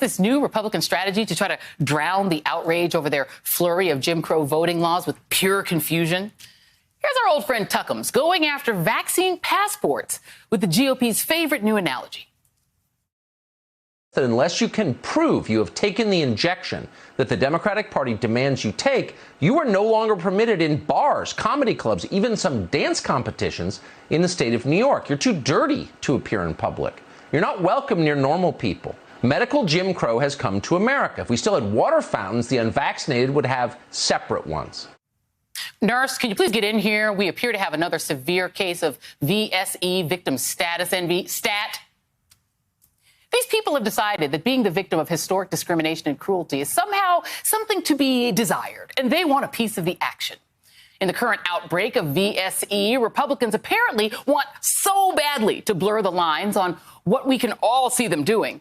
this new Republican strategy to try to drown the outrage over their flurry of Jim Crow voting laws with pure confusion? Here's our old friend Tuckums going after vaccine passports with the GOP's favorite new analogy. That unless you can prove you have taken the injection that the Democratic Party demands you take, you are no longer permitted in bars, comedy clubs, even some dance competitions in the state of New York. You're too dirty to appear in public. You're not welcome near normal people. Medical Jim Crow has come to America. If we still had water fountains, the unvaccinated would have separate ones. Nurse, can you please get in here? We appear to have another severe case of VSE, victim status envy. Stat. These people have decided that being the victim of historic discrimination and cruelty is somehow something to be desired, and they want a piece of the action. In the current outbreak of VSE, Republicans apparently want so badly to blur the lines on what we can all see them doing.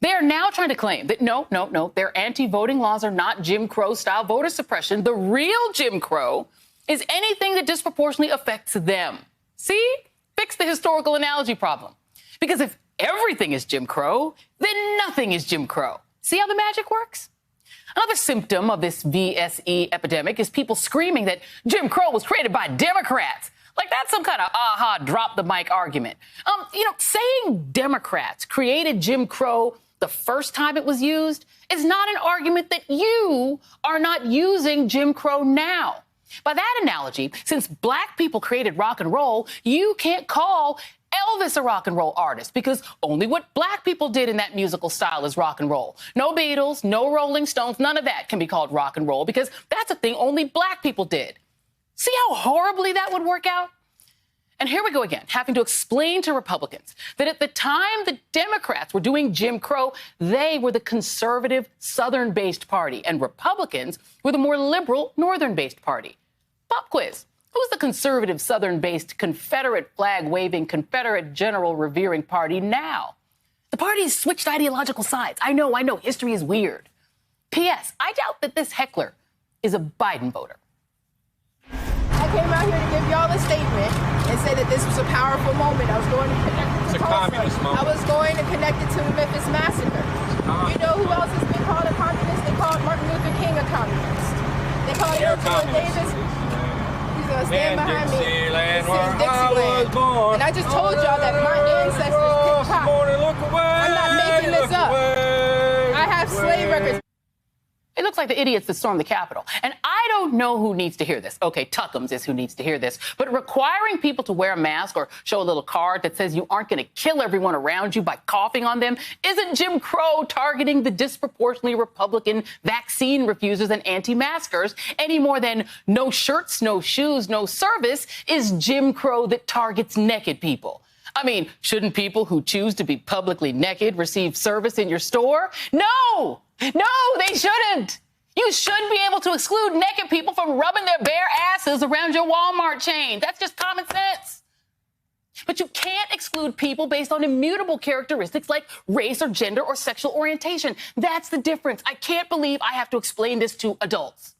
They are now trying to claim that no, their anti-voting laws are not Jim Crow-style voter suppression. The real Jim Crow is anything that disproportionately affects them. See? Fix the historical analogy problem. Because if everything is Jim Crow, then nothing is Jim Crow. See how the magic works? Another symptom of this VSE epidemic is people screaming that Jim Crow was created by Democrats. Like that's some kind of aha, drop the mic argument. Saying Democrats created Jim Crow the first time it was used is not an argument that you are not using Jim Crow now. By that analogy, since black people created rock and roll, you can't call Elvis a rock and roll artist because only what black people did in that musical style is rock and roll. No Beatles, no Rolling Stones, none of that can be called rock and roll because that's a thing only black people did. See how horribly that would work out? And here we go again, having to explain to Republicans that at the time the Democrats were doing Jim Crow, they were the conservative Southern-based party, and Republicans were the more liberal Northern-based party. Pop quiz. Who's the conservative Southern-based Confederate flag-waving, Confederate general revering party now? The party has switched ideological sides. I know, history is weird. P.S. I doubt that this heckler is a Biden voter. I came out here to give y'all a statement and say that this was a powerful moment. I was going to connect it to Tulsa. I was going to connect it to the Memphis Massacre. You know who else has been called a communist? They called Martin Luther King a communist. They called Angela Davis. He's going to stand behind me. It says Dixieland. And I just told y'all that my ancestors picked pop. I'm not making this up. I have slave records. It looks like the idiots that stormed the Capitol. And I don't know who needs to hear this. Okay, Tuckums is who needs to hear this. But requiring people to wear a mask or show a little card that says you aren't going to kill everyone around you by coughing on them isn't Jim Crow targeting the disproportionately Republican vaccine refusers and anti-maskers any more than no shirts, no shoes, no service is Jim Crow that targets naked people. I mean, shouldn't people who choose to be publicly naked receive service in your store? No, they shouldn't. You should be able to exclude naked people from rubbing their bare asses around your Walmart chain. That's just common sense. But you can't exclude people based on immutable characteristics like race or gender or sexual orientation. That's the difference. I can't believe I have to explain this to adults.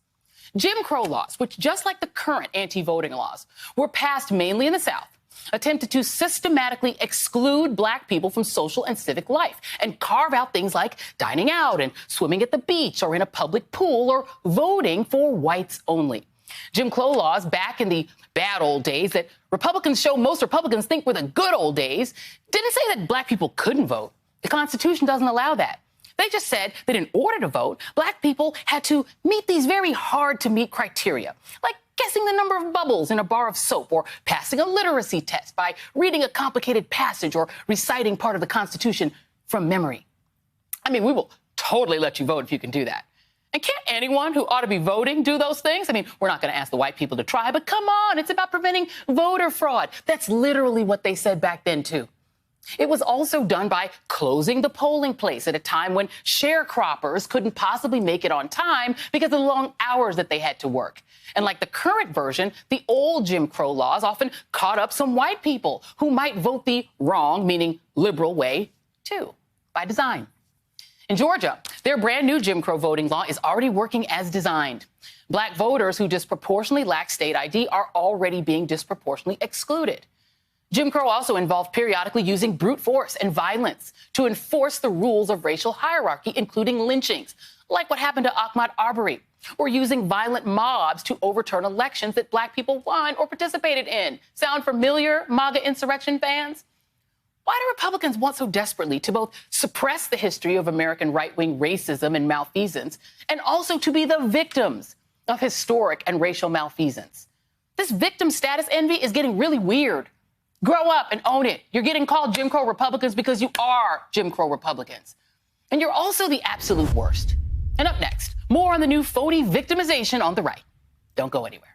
Jim Crow laws, which just like the current anti-voting laws, were passed mainly in the South, attempted to systematically exclude black people from social and civic life and carve out things like dining out and swimming at the beach or in a public pool or voting for whites only. Jim Crow laws back in the bad old days that Republicans show most Republicans think were the good old days didn't say that black people couldn't vote. The Constitution doesn't allow that. They just said that in order to vote, black people had to meet these very hard to meet criteria, like guessing the number of bubbles in a bar of soap, or passing a literacy test by reading a complicated passage or reciting part of the Constitution from memory. I mean, we will totally let you vote if you can do that. And can't anyone who ought to be voting do those things? I mean, we're not going to ask the white people to try, but come on, it's about preventing voter fraud. That's literally what they said back then, too. It was also done by closing the polling place at a time when sharecroppers couldn't possibly make it on time because of the long hours that they had to work. And like the current version, the old Jim Crow laws often caught up some white people who might vote the wrong, meaning liberal way, too, by design. In Georgia, their brand new Jim Crow voting law is already working as designed. Black voters who disproportionately lack state ID are already being disproportionately excluded. Jim Crow also involved periodically using brute force and violence to enforce the rules of racial hierarchy, including lynchings, like what happened to Ahmaud Arbery, or using violent mobs to overturn elections that black people won or participated in. Sound familiar, MAGA insurrection fans? Why do Republicans want so desperately to both suppress the history of American right-wing racism and malfeasance and also to be the victims of historic and racial malfeasance? This victim status envy is getting really weird. Grow up and own it. You're getting called Jim Crow Republicans because you are Jim Crow Republicans. And you're also the absolute worst. And up next, more on the new phony victimization on the right. Don't go anywhere.